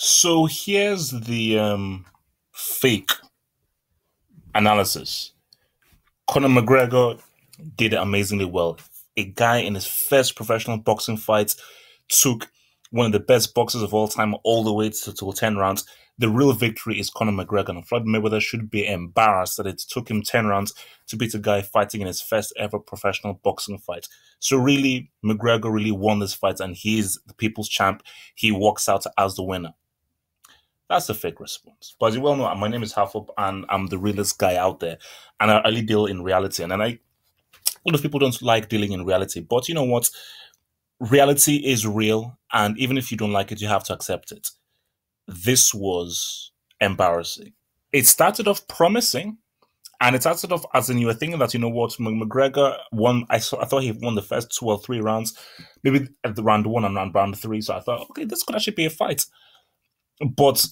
So here's the fake analysis. Conor McGregor did amazingly well. A guy in his first professional boxing fight took one of the best boxers of all time all the way to 10 rounds. The real victory is Conor McGregor, and Floyd Mayweather should be embarrassed that it took him 10 rounds to beat a guy fighting in his first ever professional boxing fight. So really, McGregor really won this fight, and he's the people's champ. He walks out as the winner. That's a fake response. But as you well know, my name is Halfop and I'm the realest guy out there. And I only deal in reality. And a lot of people don't like dealing in reality. But you know what? Reality is real. And even if you don't like it, you have to accept it. This was embarrassing. It started off promising. And it started off as in you were thinking that, you know what, McGregor won. I thought he won the first two or three rounds, maybe at the round one and round three. So I thought, okay, this could actually be a fight. But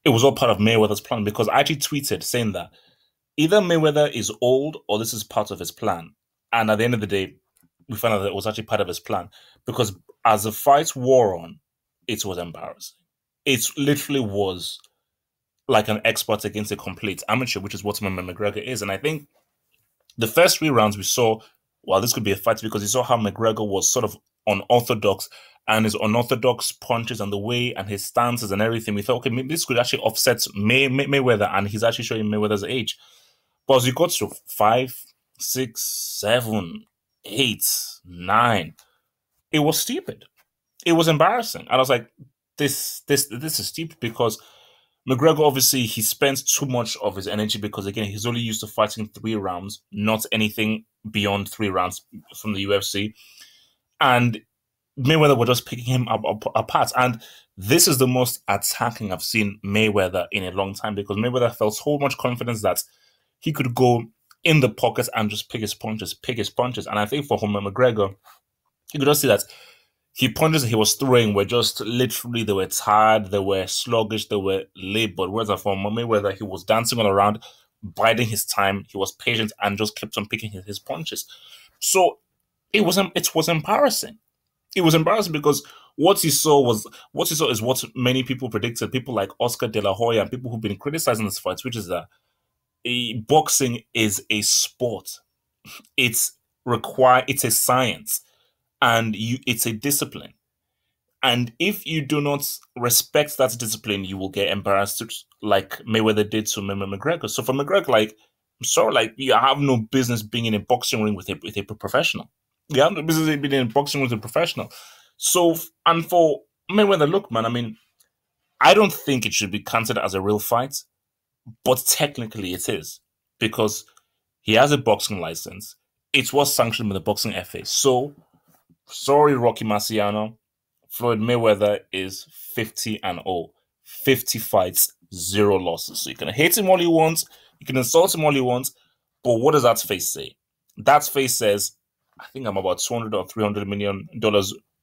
it was all part of Mayweather's plan because I actually tweeted saying that either Mayweather is old or this is part of his plan. And at the end of the day, we found out that it was actually part of his plan because as the fight wore on, it was embarrassing. It literally was like an expert against a complete amateur, which is what McGregor is. And I think the first three rounds we saw, well, this could be a fight because you saw how McGregor was sort of unorthodox and his unorthodox punches and the way and his stances and everything. We thought, okay, maybe this could actually offset Mayweather, and he's actually showing Mayweather's age. But as you got to five, six, seven, eight, nine, it was stupid. It was embarrassing. And I was like, this is stupid because McGregor obviously he spends too much of his energy because again he's only used to fighting three rounds, not anything beyond three rounds from the UFC, and Mayweather were just picking him up apart. And this is the most attacking I've seen Mayweather in a long time because Mayweather felt so much confidence that he could go in the pocket and just pick his punches. And I think for McGregor, you could just see that he punches he was throwing were just literally they were tired, they were sluggish, they were late. But whereas for Mayweather, he was dancing all around, biding his time, he was patient and just kept on picking his punches. So it was embarrassing. It was embarrassing because what he saw is what many people predicted. People like Oscar De La Hoya and people who've been criticizing this fight, which is that boxing is a sport. It's a science and it's a discipline. And if you do not respect that discipline, you will get embarrassed, like Mayweather did to McGregor. So for McGregor, like, I'm sorry, like you have no business being in a boxing ring with a professional. You have no business being in a boxing ring with a professional. So and for Mayweather, look, man, I mean, I don't think it should be considered as a real fight, but technically it is because he has a boxing license. It was sanctioned by the boxing FA. So sorry, Rocky Marciano. Floyd Mayweather is 50-0. 50 fights, zero losses. So you can hate him all you want, you can insult him all you want, but what does that face say? That face says, I think I'm about 200 or $300 million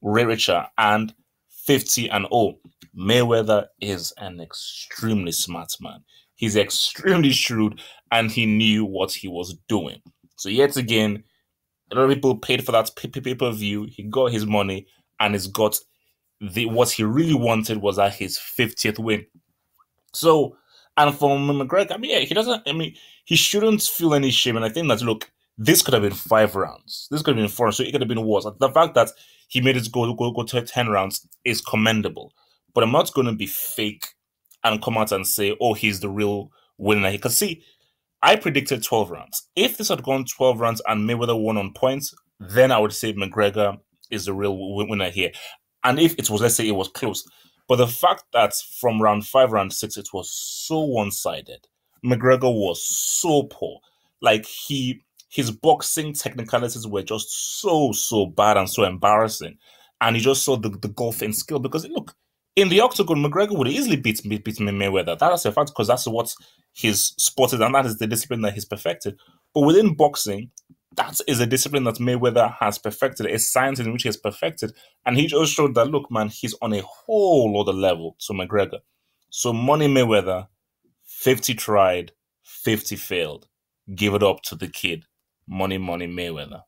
richer and 50-0. Mayweather is an extremely smart man. He's extremely shrewd and he knew what he was doing. So yet again, a lot of people paid for that pay-per-view. He got his money and he's got what he really wanted was at his 50th win. So, and for McGregor, I mean, yeah, he doesn't, I mean, he shouldn't feel any shame. And I think that, look, this could have been 5 rounds. This could have been 4, so it could have been worse. The fact that he made it go to 10 rounds is commendable. But I'm not going to be fake and come out and say, oh, he's the real winner. Because see, I predicted 12 rounds. If this had gone 12 rounds and Mayweather won on points, then I would say McGregor is the real winner here. And if it was, let's say it was close. But the fact that from round 5, round 6, it was so one-sided. McGregor was so poor. Like his boxing technicalities were just so bad and so embarrassing. And he just saw the golfing skill. Because look, in the octagon, McGregor would easily beat Mayweather. That's a fact because that's what his sport is and that is the discipline that he's perfected. But within boxing, that is a discipline that Mayweather has perfected, a science in which he has perfected. And he just showed that, look, man, he's on a whole other level to McGregor. So money Mayweather, 50 tried, 50 failed. Give it up to the kid. Money Mayweather.